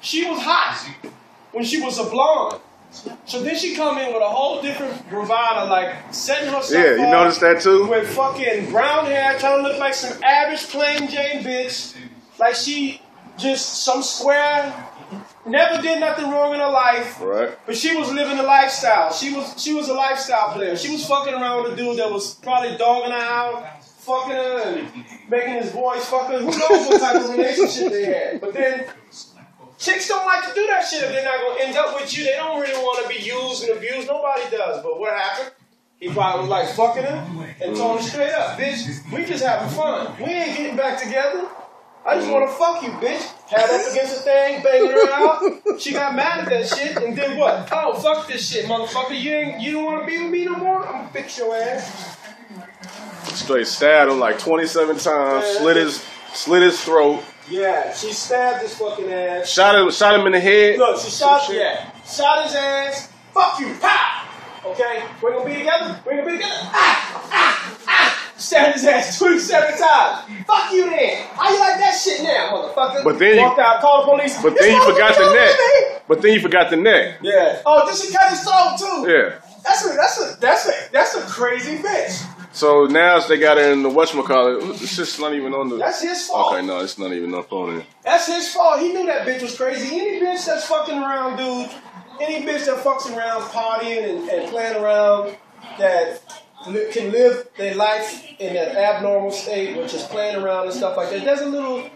she was hot when she was a blonde. So then she come in with a whole different bravado, like setting herself up. Yeah, you noticed that too? With fucking brown hair, trying to look like some average plain Jane bitch. Like she just some square, never did nothing wrong in her life. Right. But she was living a lifestyle. She was a lifestyle player. She was fucking around with a dude that was probably dogging her out, fucking her and making his boys fuck her. Who knows what type of relationship they had. But then chicks don't like to do that shit if they're not going to end up with you. They don't really want to be used and abused. Nobody does. But what happened? He probably was like fucking her and told her straight up, bitch, we just having fun. We ain't getting back together. I just want to fuck you, bitch. Had up against the thing, banging her out. She got mad at that shit and did what? Oh, fuck this shit, motherfucker. You don't want to be with me no more? I'm going to fix your ass. Straight stabbed him like 27 times, slit his throat. Yeah, she stabbed his fucking ass. Shot him in the head. Look, she shot his ass. Fuck you, pow! Okay, we're gonna be together. Stabbed his ass 27 times. Fuck you then. How you like that shit now, motherfucker? But then walked out, called the police. But then you forgot the neck. But then you forgot the neck. Yeah. Oh, did she cut his throat too? Yeah. That's a crazy bitch. So now they got her in the whatchamacallit. It's just not even on the... That's his fault. Okay, no, it's not even up on it. That's his fault. He knew that bitch was crazy. Any bitch that's fucking around, dude, any bitch that fucks around partying and playing around that can live their life in an abnormal state, which is playing around and stuff like that, there's a little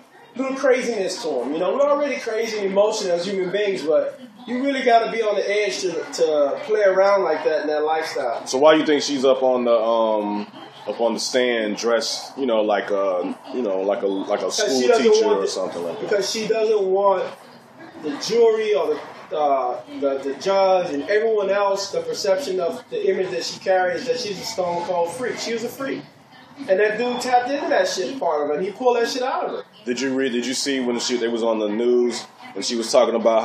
craziness to them. You know, we're already crazy and emotional as human beings, but you really got to be on the edge to play around like that in that lifestyle. So why do you think she's up on the stand dressed, like a school teacher or something like that? Because she doesn't want the jury or the judge and everyone else, the perception of the image that she carries, that she's a stone cold freak. She was a freak. And that dude tapped into that shit part of it, and he pulled that shit out of her. Did you see when they was on the news when she was talking about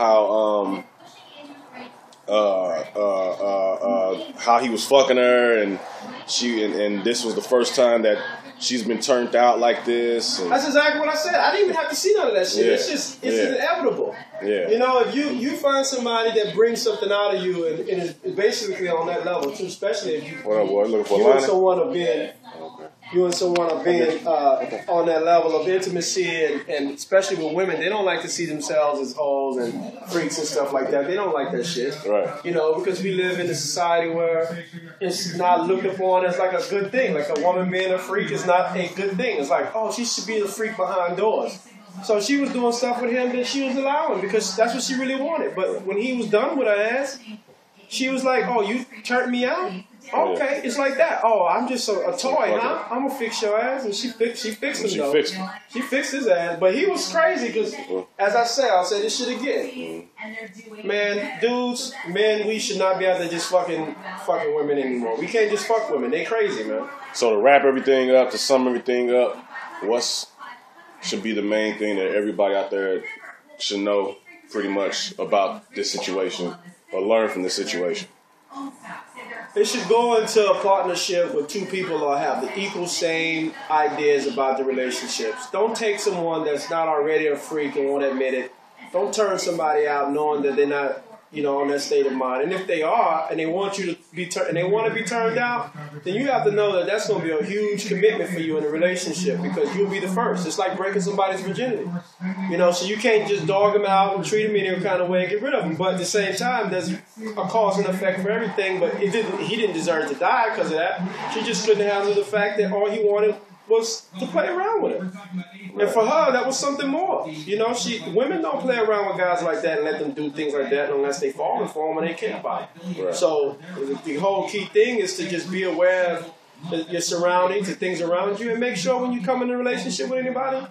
how he was fucking her and this was the first time that she's been turned out like this. And that's exactly what I said. I didn't even have to see none of that shit. Yeah. It's inevitable. Yeah. You know, if you find somebody that brings something out of you and is basically on that level too, especially if you and someone have been on that level of intimacy and especially with women, they don't like to see themselves as hoes and freaks and stuff like that. They don't like that shit. Right. You know, because we live in a society where it's not looked upon as like a good thing. Like a woman being a freak is not a good thing. It's like, oh, she should be the freak behind doors. So she was doing stuff with him that she was allowing because that's what she really wanted. But when he was done with her ass, she was like, oh, you turned me out? Okay, it's like that. Oh, I'm just a toy, huh? I'm going to fix your ass. And she fixed him, though. She fixed his ass. But he was crazy because, as I'll say this shit again. Man, dudes, men, we should not be out there just fucking women anymore. We can't just fuck women. They crazy, man. So to wrap everything up, to sum everything up, what should be the main thing that everybody out there should know pretty much about this situation or learn from this situation? They should go into a partnership with two people or have the equal same ideas about the relationships. Don't take someone that's not already a freak and won't admit it. Don't turn somebody out knowing that they're not, on that state of mind. And if they are, and they want you to be and they want to be turned out, then you have to know that that's going to be a huge commitment for you in a relationship because you'll be the first. It's like breaking somebody's virginity. So you can't just dog them out and treat them in any kind of way and get rid of them. But at the same time, there's a cause and effect for everything. But he didn't deserve to die because of that. She just couldn't handle the fact that all he wanted was to play around with her. And for her, that was something more. Women don't play around with guys like that and let them do things like that unless they falling for them and they care about it. Right. So the whole key thing is to just be aware of your surroundings, the things around you, and make sure when you come in a relationship with anybody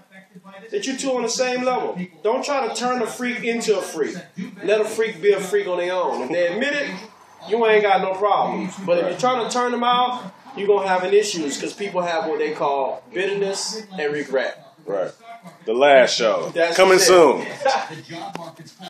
that you two on the same level. Don't try to turn a freak into a freak. Let a freak be a freak on their own. If they admit it, you ain't got no problems. But if you're trying to turn them out, you're going to have an issues because people have what they call bitterness and regret. Right. The LAZ show. That's coming soon.